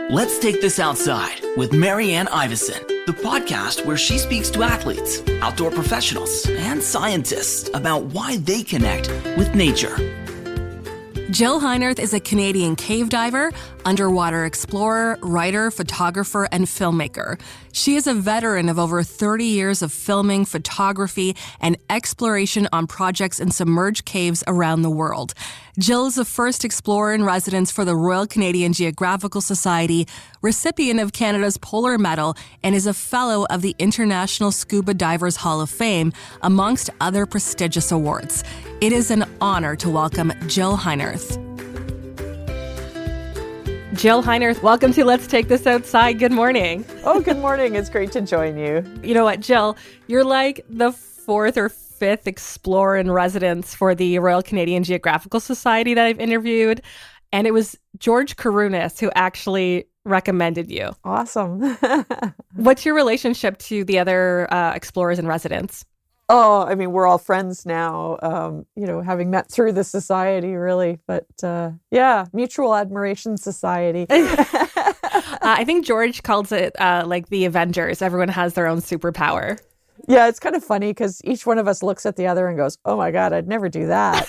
Let's Take This Outside with Marianne Iveson, the podcast where she speaks to athletes, outdoor professionals, and scientists about why they connect with nature. Jill Heinerth is a Canadian cave diver, underwater explorer, writer, photographer, and filmmaker. She is a veteran of over 30 years of filming, photography, and exploration on projects in submerged caves around the world. Jill is the first explorer in residence for the Royal Canadian Geographical Society, recipient of Canada's Polar Medal, and is a fellow of the International Scuba Divers Hall of Fame, amongst other prestigious awards. It is an honor to welcome Jill Heinerth. Jill Heinerth, welcome to Let's Take This Outside. Good morning. Oh, good morning. It's great to join you. You know what, Jill? You're like the fourth or fifth explorer in residence for the Royal Canadian Geographical Society that I've interviewed. And it was George Karunis who actually recommended you. Awesome. What's your relationship to the other explorers in residence? Oh, I mean, we're all friends now, having met through the society, really. But yeah, mutual admiration society. I think George calls it like the Avengers. Everyone has their own superpower. Yeah, it's kind of funny because each one of us looks at the other and goes, oh my God, I'd never do that.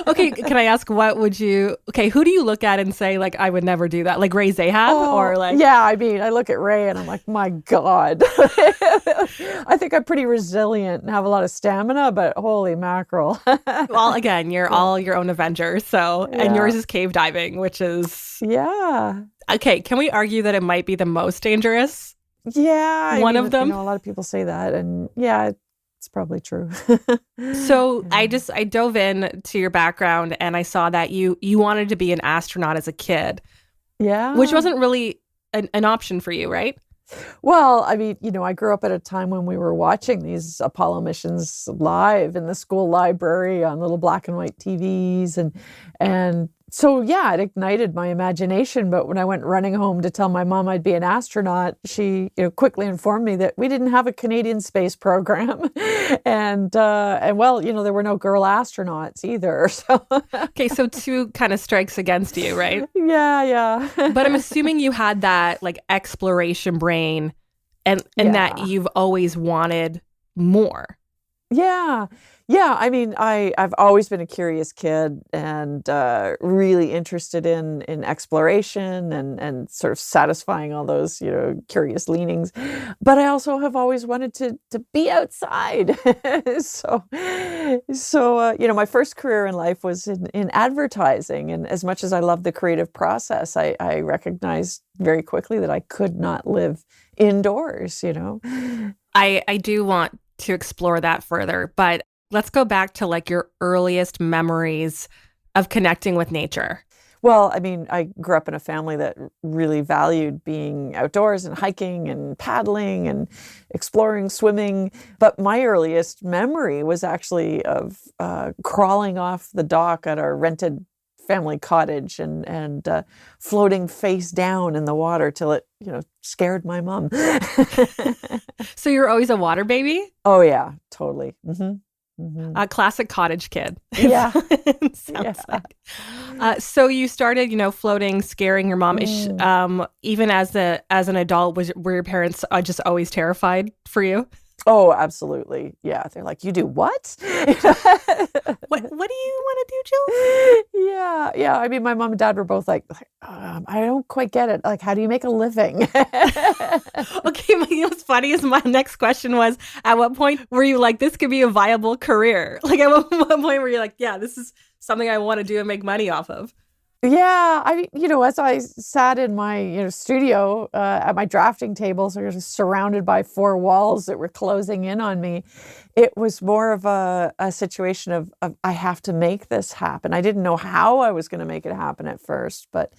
Okay, can I ask, who do you look at and say, like, I would never do that? Like Ray Zahab? Or like... Yeah, I mean, I look at Ray and I'm like, my God. I think I'm pretty resilient and have a lot of stamina, but holy mackerel. Well, again, you're all your own Avengers, so, yeah. And yours is cave diving, which is... Yeah. Okay, can we argue that it might be the most dangerous? Yeah. One of them? A lot of people say that, and yeah, it's probably true. So I dove in to your background and I saw that you wanted to be an astronaut as a kid. Yeah. Which wasn't really an option for you, right? Well, I mean, I grew up at a time when we were watching these Apollo missions live in the school library on little black and white TVs. And so, yeah, it ignited my imagination. But when I went running home to tell my mom I'd be an astronaut, she quickly informed me that we didn't have a Canadian space program. And well, there were no girl astronauts either. So okay, so two kind of strikes against you, right? Yeah. But I'm assuming you had that like exploration brain and that you've always wanted more. Yeah. I mean, I've always been a curious kid and really interested in exploration and sort of satisfying all those, curious leanings. But I also have always wanted to be outside. So my first career in life was in advertising. And as much as I love the creative process, I recognized very quickly that I could not live indoors, I do want to explore that further, but let's go back to like your earliest memories of connecting with nature. Well, I mean, I grew up in a family that really valued being outdoors and hiking and paddling and exploring, swimming. But my earliest memory was actually of crawling off the dock at our rented family cottage and floating face down in the water till it, scared my mom. So you're always a water baby? Oh, yeah, totally. Mm-hmm. Mm-hmm. A classic cottage kid. Yeah. Sounds like. So you started, floating, scaring your mom. Even as an adult, were your parents just always terrified for you? Oh, absolutely. Yeah. They're like, you do what? What do you want to do, Jill? Yeah. I mean, my mom and dad were both like, I don't quite get it. Like, how do you make a living? Okay, what's funny is my next question was, at what point were you like, this could be a viable career? Like, at what point were you like, yeah, this is something I want to do and make money off of? Yeah, as I sat in my studio at my drafting table, sort of surrounded by four walls that were closing in on me, it was more of a situation of I have to make this happen. I didn't know how I was going to make it happen at first, but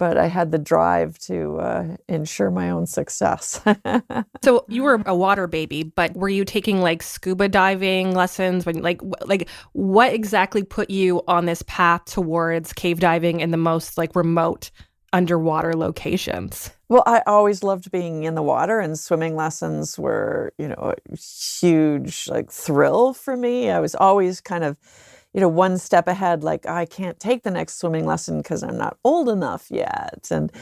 I had the drive to ensure my own success. So you were a water baby, but were you taking like scuba diving lessons? When like what exactly put you on this path towards cave diving in the most like remote underwater locations? Well, I always loved being in the water, and swimming lessons were, a huge like thrill for me. I was always kind of one step ahead, like I can't take the next swimming lesson because I'm not old enough yet. And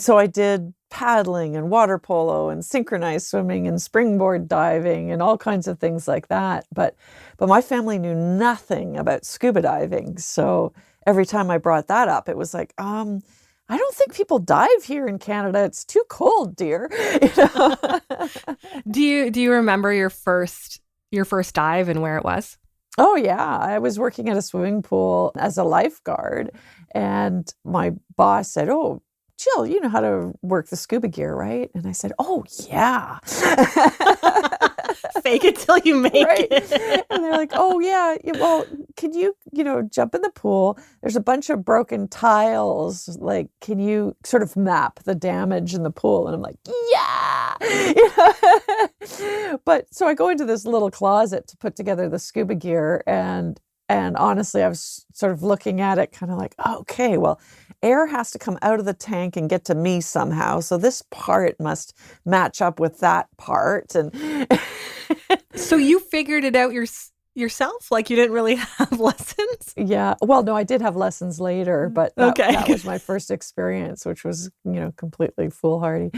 so I did paddling and water polo and synchronized swimming and springboard diving and all kinds of things like that. But my family knew nothing about scuba diving. So every time I brought that up, it was like, I don't think people dive here in Canada. It's too cold, dear. Do you remember your first dive and where it was? Oh, yeah. I was working at a swimming pool as a lifeguard, and my boss said, "Oh, Jill, you know how to work the scuba gear, right?" And I said, "Oh, yeah." Fake it till you make it. And they're like, "Oh, yeah. Well, can you, jump in the pool? There's a bunch of broken tiles. Like, can you sort of map the damage in the pool?" And I'm like, "Yeah." But so I go into this little closet to put together the scuba gear, and honestly, I was sort of looking at it kind of like, okay, well, air has to come out of the tank and get to me somehow. So this part must match up with that part. And so you figured it out yourself? Like you didn't really have lessons? Yeah. Well, no, I did have lessons later, but that was my first experience, which was, completely foolhardy.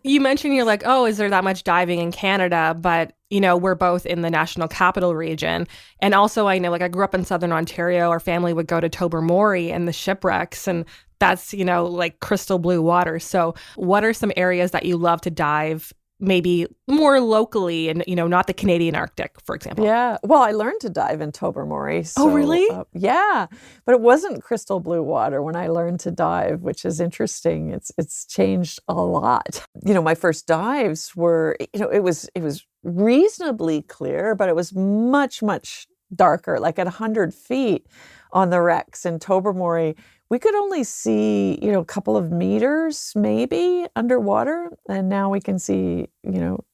You mentioned you're like, oh, is there that much diving in Canada? But, we're both in the National Capital Region. And also I know, like I grew up in Southern Ontario. Our family would go to Tobermory and the shipwrecks. And that's, like crystal blue water. So what are some areas that you love to dive maybe more locally and, not the Canadian Arctic, for example? Yeah. Well, I learned to dive in Tobermory. So, oh, really? Yeah. But it wasn't crystal blue water when I learned to dive, which is interesting. It's changed a lot. My first dives were, it was reasonably clear, but it was much, much darker, like at 100 feet on the wrecks in Tobermory. We could only see, a couple of meters maybe underwater. And now we can see,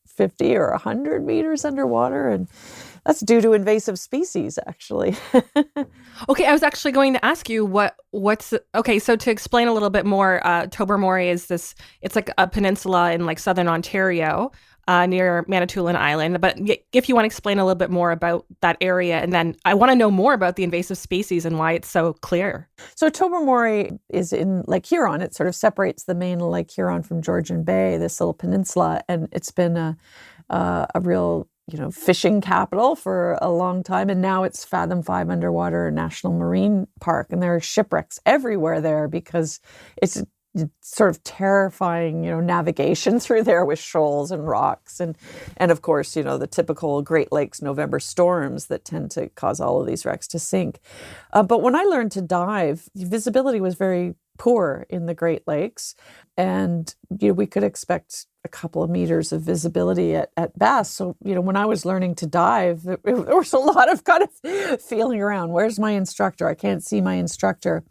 50 or 100 meters underwater. And that's due to invasive species, actually. Okay, I was actually going to ask you okay, so to explain a little bit more, Tobermory it's like a peninsula in like Southern Ontario, near Manitoulin Island. But if you want to explain a little bit more about that area, and then I want to know more about the invasive species and why it's so clear. So Tobermory is in Lake Huron. It sort of separates the main Lake Huron from Georgian Bay, this little peninsula, and it's been a real fishing capital for a long time. And now it's Fathom 5 Underwater National Marine Park. And there are shipwrecks everywhere there because it's sort of terrifying, navigation through there with shoals and rocks. And of course, the typical Great Lakes November storms that tend to cause all of these wrecks to sink. But when I learned to dive, visibility was very poor in the Great Lakes. And, we could expect a couple of meters of visibility at best. So, when I was learning to dive, there was a lot of kind of feeling around. Where's my instructor? I can't see my instructor.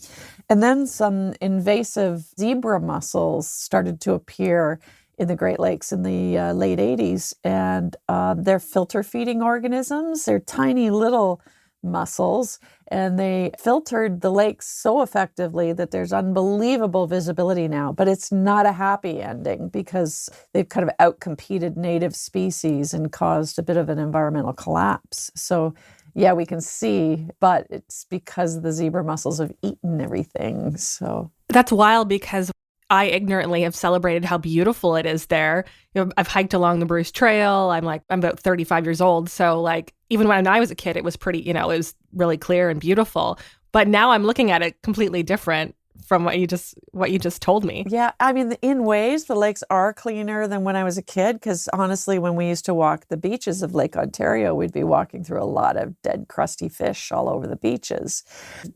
And then some invasive zebra mussels started to appear in the Great Lakes in the late 80s. And they're filter feeding organisms. They're tiny little mussels, and they filtered the lakes so effectively that there's unbelievable visibility now. But it's not a happy ending because they've kind of outcompeted native species and caused a bit of an environmental collapse. So yeah, we can see, but it's because the zebra mussels have eaten everything. So that's wild because I ignorantly have celebrated how beautiful it is there. I've hiked along the Bruce Trail. I'm about 35 years old. So like, even when I was a kid, it was pretty, it was really clear and beautiful. But now I'm looking at it completely different from what you just told me. Yeah, I mean, in ways, the lakes are cleaner than when I was a kid, because honestly, when we used to walk the beaches of Lake Ontario, we'd be walking through a lot of dead, crusty fish all over the beaches.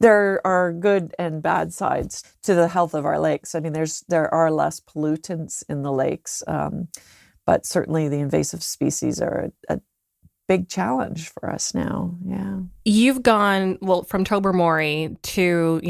There are good and bad sides to the health of our lakes. I mean, there are less pollutants in the lakes, but certainly the invasive species are a big challenge for us now. Yeah. You've gone, from Tobermory to,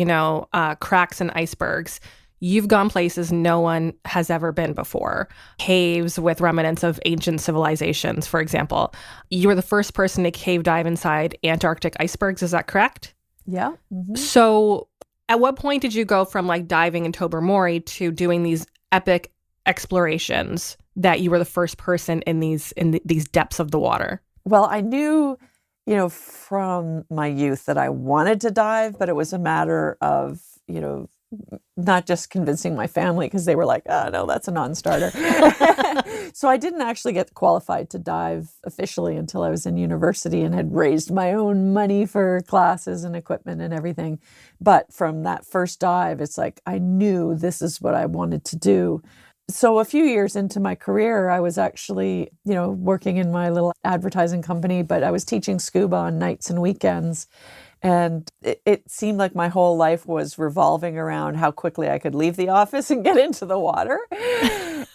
cracks and icebergs. You've gone places no one has ever been before. Caves with remnants of ancient civilizations, for example. You were the first person to cave dive inside Antarctic icebergs. Is that correct? Yeah. Mm-hmm. So at what point did you go from diving in Tobermory to doing these epic explorations that you were the first person in these depths of the water? Well, I knew from my youth that I wanted to dive, but it was a matter of, not just convincing my family because they were like, oh, no, that's a non-starter. So I didn't actually get qualified to dive officially until I was in university and had raised my own money for classes and equipment and everything. But from that first dive, it's like I knew this is what I wanted to do. So a few years into my career, I was actually, working in my little advertising company, but I was teaching scuba on nights and weekends. And it seemed like my whole life was revolving around how quickly I could leave the office and get into the water.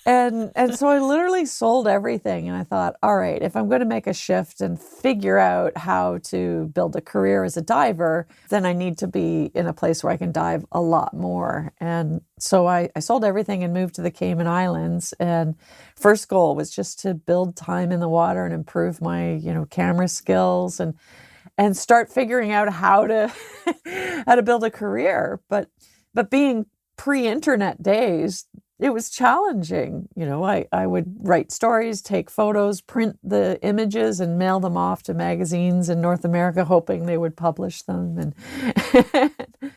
And so I literally sold everything. And I thought, all right, if I'm going to make a shift and figure out how to build a career as a diver, then I need to be in a place where I can dive a lot more. And so I sold everything and moved to the Cayman Islands. And first goal was just to build time in the water and improve my, camera skills and start figuring out how to build a career. But being pre-internet days, it was challenging. I would write stories, take photos, print the images and mail them off to magazines in North America, hoping they would publish them. And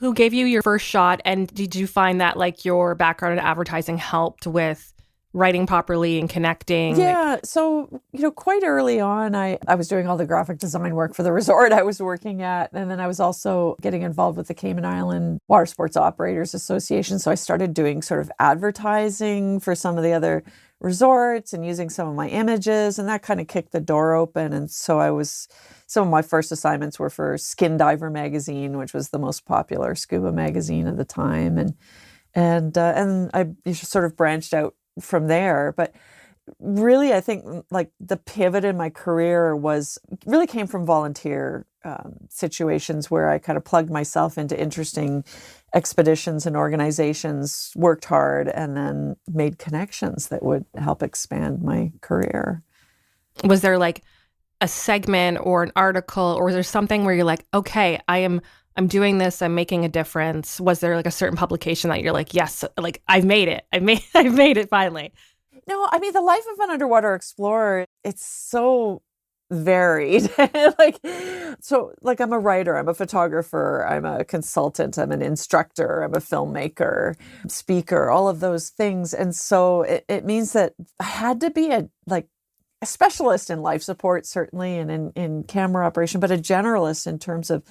Who gave you your first shot? And did you find that like your background in advertising helped with writing properly and connecting? Yeah. So, quite early on, I was doing all the graphic design work for the resort I was working at. And then I was also getting involved with the Cayman Island Water Sports Operators Association. So I started doing sort of advertising for some of the other resorts and using some of my images. And that kind of kicked the door open. And so some of my first assignments were for Skin Diver magazine, which was the most popular scuba magazine at the time. And I sort of branched out from there. But really, I think like the pivot in my career really came from volunteer situations where I kind of plugged myself into interesting expeditions and organizations, worked hard, and then made connections that would help expand my career. Was there like a segment or an article, or was there something where you're like, okay, I'm doing this, I'm making a difference? Was there like a certain publication that you're like, yes, like I've made it. I've made it finally? No, I mean, the life of an underwater explorer, it's so varied. I'm a writer, I'm a photographer, I'm a consultant, I'm an instructor, I'm a filmmaker, speaker, all of those things. And so it means that I had to be a specialist in life support, certainly, and in camera operation, but a generalist in terms of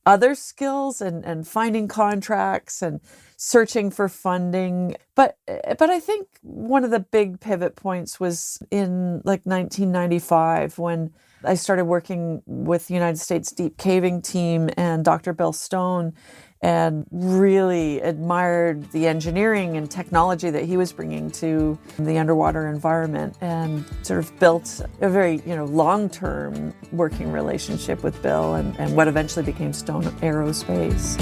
other skills and finding contracts and searching for funding. But I think one of the big pivot points was in 1995 when I started working with the United States Deep Caving Team and Dr. Bill Stone, and really admired the engineering and technology that he was bringing to the underwater environment, and sort of built a very, long-term working relationship with Bill and what eventually became Stone Aerospace.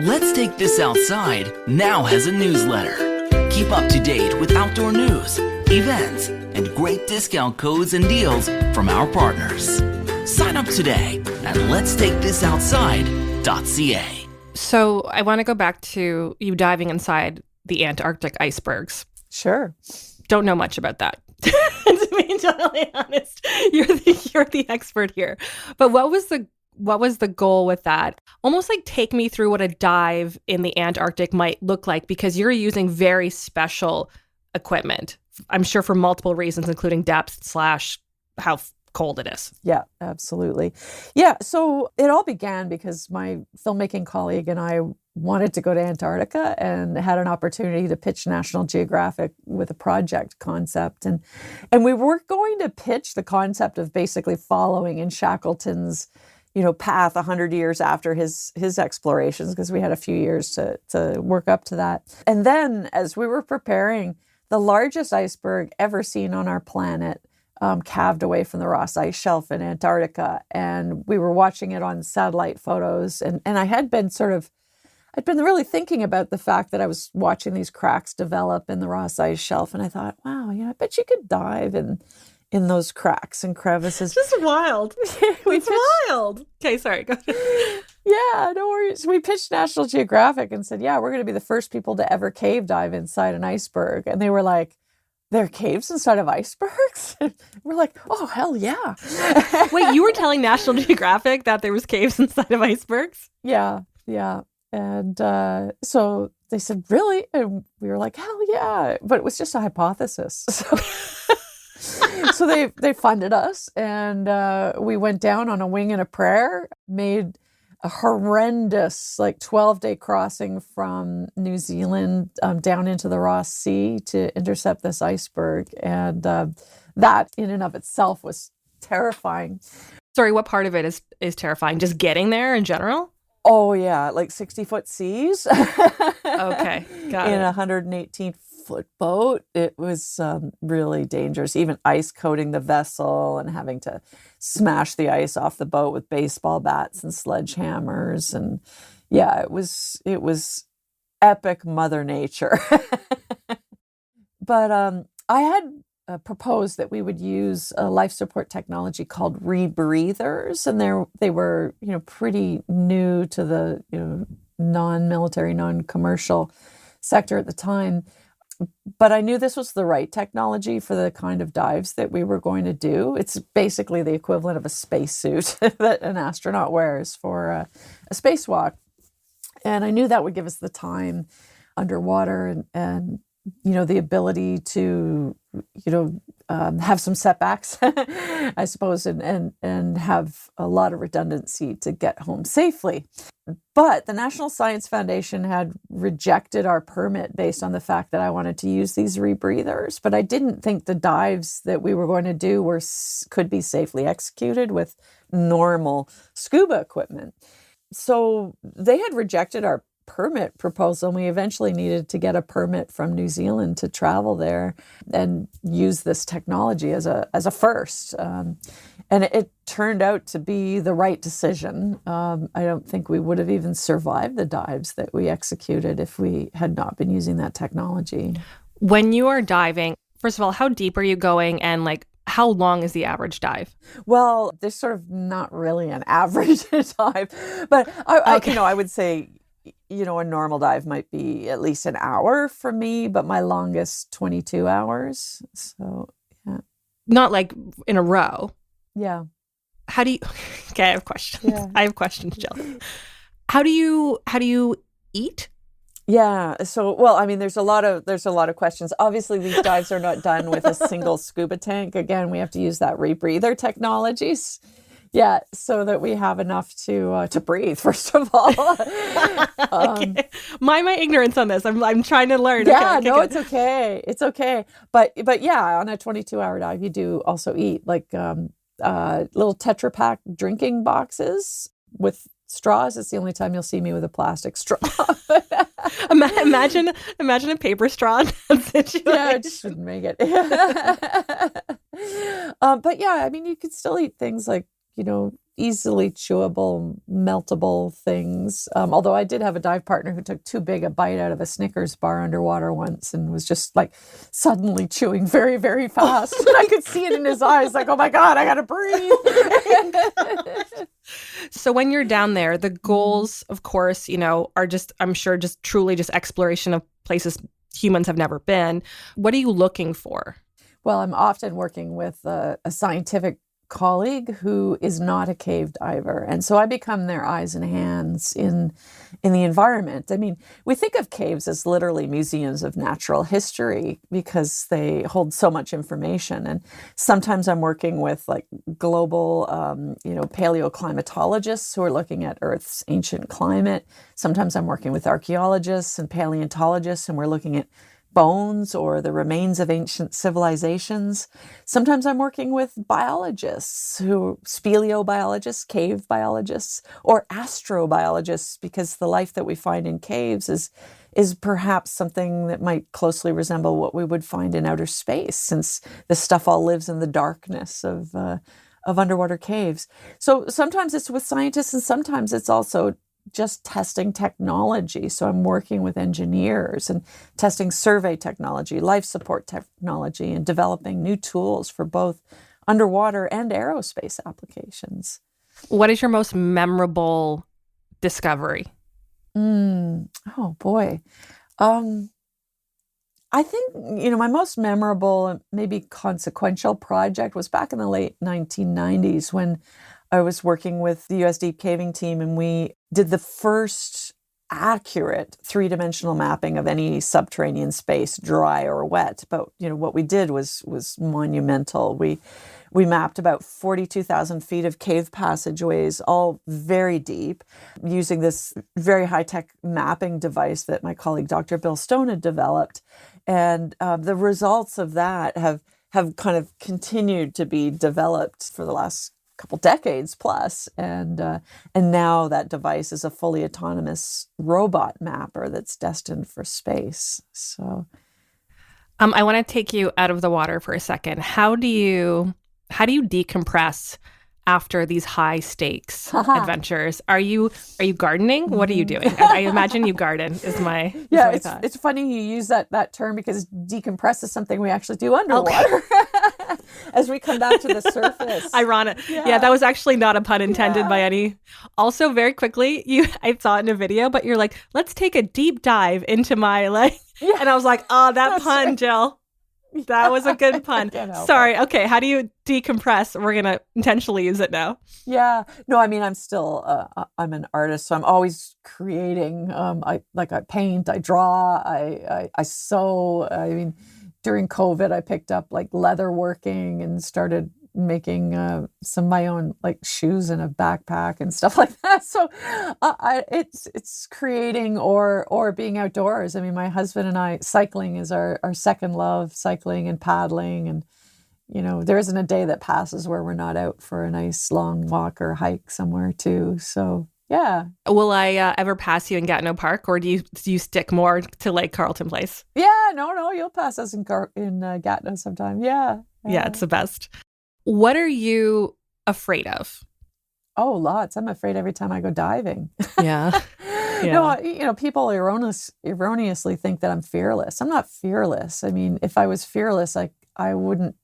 Let's Take This Outside now has a newsletter. Keep up to date with outdoor news, events, and great discount codes and deals from our partners. Sign up today at letstakethisoutside.ca. So I want to go back to you diving inside the Antarctic icebergs. Sure. Don't know much about that. To be entirely honest, you're the expert here. But what was the goal with that? Almost like take me through what a dive in the Antarctic might look like, because you're using very special equipment, I'm sure for multiple reasons, including depth / how cold it is. Yeah, absolutely. Yeah, so it all began because my filmmaking colleague and I wanted to go to Antarctica and had an opportunity to pitch National Geographic with a project concept. And we were going to pitch the concept of basically following in Shackleton's path 100 years after his explorations, because we had a few years to work up to that. And then as we were preparing, the largest iceberg ever seen on our planet calved away from the Ross Ice Shelf in Antarctica. And we were watching it on satellite photos. And I'd been really thinking about the fact that I was watching these cracks develop in the Ross Ice Shelf. And I thought, wow, I bet you could dive in those cracks and crevices. It's just wild. It's wild. Okay, sorry. Go ahead. Yeah, no worries. We pitched National Geographic and said, yeah, we're going to be the first people to ever cave dive inside an iceberg. And they were like, there are caves inside of icebergs? We're like, oh, hell yeah. Wait, you were telling National Geographic that there was caves inside of icebergs? Yeah, yeah. And so they said, really? And we were like, hell yeah. But it was just a hypothesis. So they funded us, and we went down on a wing and a prayer, made a horrendous 12-day crossing from New Zealand down into the Ross Sea to intercept this iceberg. And that in and of itself was terrifying. Sorry, what part of it is terrifying? Just getting there in general? Oh, yeah, 60-foot seas. Okay, got it. In a 118-foot boat. It was really dangerous, even ice coating the vessel and having to smash the ice off the boat with baseball bats and sledgehammers. And yeah, it was epic Mother Nature. But I had proposed that we would use a life support technology called rebreathers, and they were pretty new to the non-military, non-commercial sector at the time. But I knew this was the right technology for the kind of dives that we were going to do. It's basically the equivalent of a spacesuit that an astronaut wears for a spacewalk. And I knew that would give us the time underwater and the ability to, have some setbacks, I suppose, and have a lot of redundancy to get home safely. But the National Science Foundation had rejected our permit based on the fact that I wanted to use these rebreathers. But I didn't think the dives that we were going to do could be safely executed with normal scuba equipment. So they had rejected our permit proposal, and we eventually needed to get a permit from New Zealand to travel there and use this technology as a first. And it turned out to be the right decision. I don't think we would have even survived the dives that we executed if we had not been using that technology. When you are diving, first of all, how deep are you going, and how long is the average dive? Well, there's sort of not really an average dive, but I would say, a normal dive might be at least an hour for me, but my longest 22 hours. So, yeah. Not in a row. Yeah. How do you Okay, I have questions. Yeah. I have questions, Jill. How do you eat? Yeah. So, well, there's a lot of questions. Obviously, these dives are not done with a single scuba tank. Again, we have to use that rebreather technologies. Yeah, so that we have enough to breathe, first of all. Okay. Mind my ignorance on this. I'm trying to learn. Yeah, okay, no, good. It's okay. But yeah, on a 22-hour dive, you do also eat little Tetra Pak drinking boxes with straws. It's the only time you'll see me with a plastic straw. Imagine a paper straw in that situation. Yeah, it shouldn't make it. But yeah, you could still eat things like, easily chewable, meltable things. Although I did have a dive partner who took too big a bite out of a Snickers bar underwater once and was just suddenly chewing very, very fast. And I could see it in his eyes, oh my God, I got to breathe. So when you're down there, the goals, of course, are just, I'm sure, just truly just exploration of places humans have never been. What are you looking for? Well, I'm often working with a scientific colleague who is not a cave diver, and so I become their eyes and hands in the environment. We think of caves as literally museums of natural history because they hold so much information, and sometimes I'm working with global paleoclimatologists who are looking at Earth's ancient climate. Sometimes I'm working with archaeologists and paleontologists, and we're looking at bones or the remains of ancient civilizations. Sometimes I'm working with biologists, speleobiologists, cave biologists, or astrobiologists, because the life that we find in caves is perhaps something that might closely resemble what we would find in outer space, since this stuff all lives in the darkness of underwater caves. So sometimes it's with scientists, and sometimes it's also just testing technology. So I'm working with engineers and testing survey technology, life support technology, and developing new tools for both underwater and aerospace applications. What is your most memorable discovery? Oh boy. I think, my most memorable and maybe consequential project was back in the late 1990s when I was working with the US Deep Caving team, and we did the first accurate three-dimensional mapping of any subterranean space, dry or wet. But, what we did was monumental. We mapped about 42,000 feet of cave passageways, all very deep, using this very high-tech mapping device that my colleague Dr. Bill Stone had developed. And the results of that have kind of continued to be developed for the last couple decades plus. And now that device is a fully autonomous robot mapper that's destined for space. So I want to take you out of the water for a second. How do you decompress after these high stakes adventures? Are you gardening? What are you doing? I imagine you garden is my thought. It's funny you use that term because decompress is something we actually do underwater. Okay. As we come back to the surface. Ironic. Yeah, that was actually not a pun intended by any. Also, very quickly, I saw it in a video, but you're like, let's take a deep dive into my and I was like, oh, that pun, right. Jill. That was a good pun. Sorry. Okay. How do you decompress? We're going to intentionally use it now. Yeah. No, I mean, I'm still, I'm an artist, so I'm always creating. I paint, I draw, I sew. I mean, during COVID, I picked up leather working and started making some of my own shoes and a backpack and stuff like that. So it's creating or being outdoors. I mean, my husband and I, cycling is our second love, cycling and paddling. And, there isn't a day that passes where we're not out for a nice long walk or hike somewhere too. So yeah. Will I ever pass you in Gatineau Park, or do you stick more to Lake Carleton Place? Yeah, no, you'll pass us in Gatineau sometime. Yeah. Yeah, it's the best. What are you afraid of? Oh, lots. I'm afraid every time I go diving. Yeah. No, people erroneously think that I'm fearless. I'm not fearless. I mean, if I was fearless, I wouldn't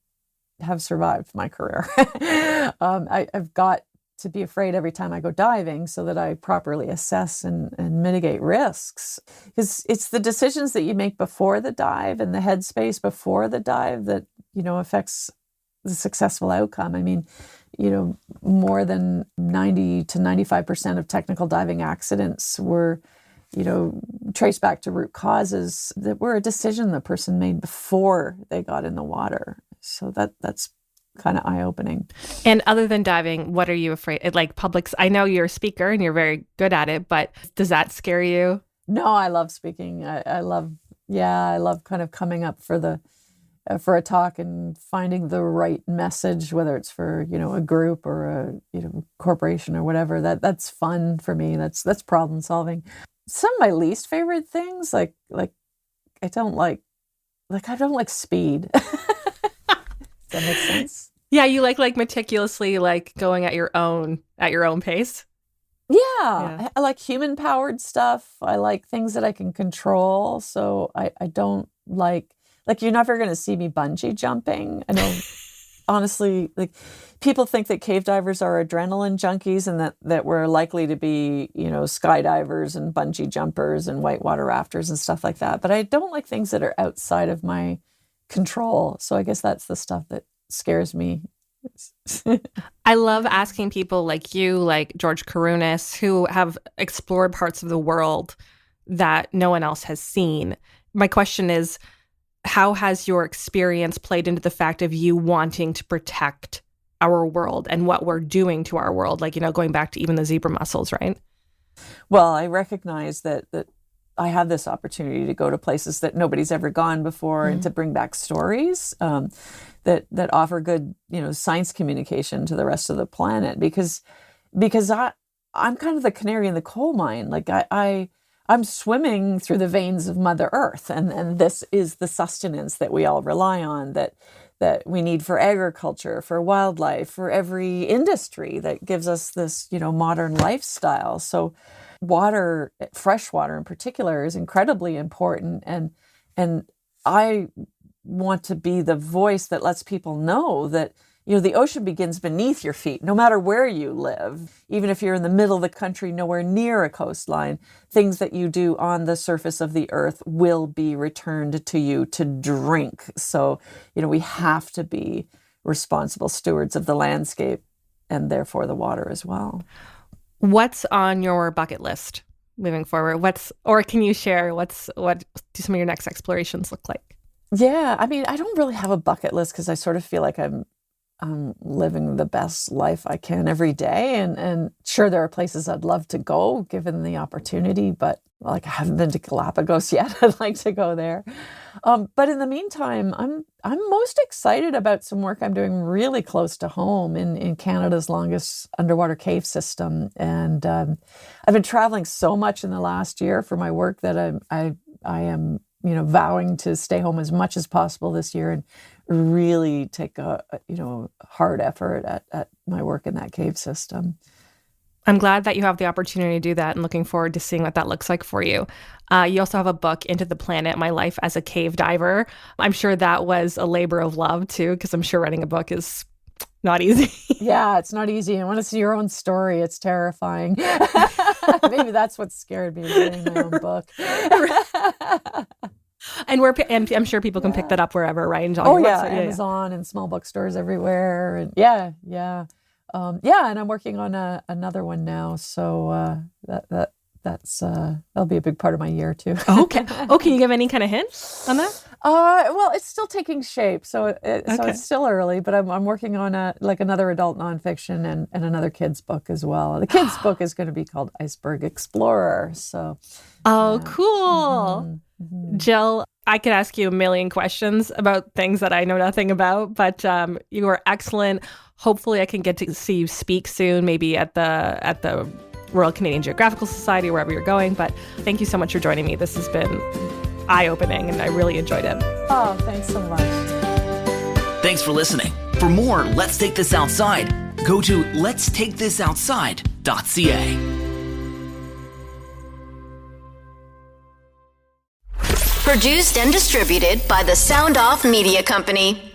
have survived my career. I've got to be afraid every time I go diving so that I properly assess and mitigate risks. Because it's the decisions that you make before the dive and the headspace before the dive that, affects the successful outcome. I mean, more than 90 to 95% of technical diving accidents were, traced back to root causes that were a decision the person made before they got in the water. So that's kind of eye-opening. And other than diving, what are you afraid of? Publics, I know you're a speaker and you're very good at it, but does that scare you? No, I love speaking. I love kind of coming up for a talk and finding the right message, whether it's for, a group or a, corporation or whatever. That's fun for me. That's problem solving. Some of my least favorite things, I don't like speed. Does that make sense? Yeah, you like meticulously going at your own pace. Yeah. I like human powered stuff. I like things that I can control. So I don't like you're never going to see me bungee jumping. I know, honestly, people think that cave divers are adrenaline junkies and that we're likely to be, skydivers and bungee jumpers and whitewater rafters and stuff like that. But I don't like things that are outside of my control. So I guess that's the stuff that scares me. I love asking people like you, like George Karunis, who have explored parts of the world that no one else has seen. My question is, how has your experience played into the fact of you wanting to protect our world and what we're doing to our world? Going back to even the zebra mussels, right? Well, I recognize that I have this opportunity to go to places that nobody's ever gone before and to bring back stories that offer good, science communication to the rest of the planet. Because I'm kind of the canary in the coal mine. I'm swimming through the veins of Mother Earth, and this is the sustenance that we all rely on, that we need for agriculture, for wildlife, for every industry that gives us this, modern lifestyle. So water, fresh water in particular, is incredibly important. And I want to be the voice that lets people know that, the ocean begins beneath your feet, no matter where you live. Even if you're in the middle of the country, nowhere near a coastline, things that you do on the surface of the earth will be returned to you to drink. So, we have to be responsible stewards of the landscape and therefore the water as well. What's on your bucket list moving forward? Or can you share what do some of your next explorations look like? Yeah, I don't really have a bucket list because I sort of feel like I'm living the best life I can every day. And sure, there are places I'd love to go given the opportunity, but I haven't been to Galapagos yet. I'd like to go there. But in the meantime, I'm most excited about some work I'm doing really close to home in Canada's longest underwater cave system. And I've been traveling so much in the last year for my work that I am vowing to stay home as much as possible this year and really take a hard effort at my work in that cave system. I'm glad that you have the opportunity to do that and looking forward to seeing what that looks like for you. You also have a book, Into the Planet, My Life as a Cave Diver. I'm sure that was a labor of love too, because I'm sure writing a book is not easy. Yeah, it's not easy. I want to see your own story. It's terrifying. Maybe that's what scared me, writing my own book. And I'm sure people can pick that up wherever, right? And Amazon and small bookstores everywhere. And yeah. And I'm working on another one now, so that'll be a big part of my year too. Okay. Oh, can you give any kind of hint on that? Well, it's still taking shape, so it's still early. But I'm working on another adult nonfiction and another kids book as well. The kids book is going to be called Iceberg Explorer. So. Oh, cool. Mm-hmm. Jill, I could ask you a million questions about things that I know nothing about, but you are excellent. Hopefully I can get to see you speak soon, maybe at the Royal Canadian Geographical Society, wherever you're going. But thank you so much for joining me. This has been eye-opening, and I really enjoyed it. Oh, thanks so much. Thanks for listening. For more Let's Take This Outside, go to letstakethisoutside.ca. Produced and distributed by the Sound Off Media Company.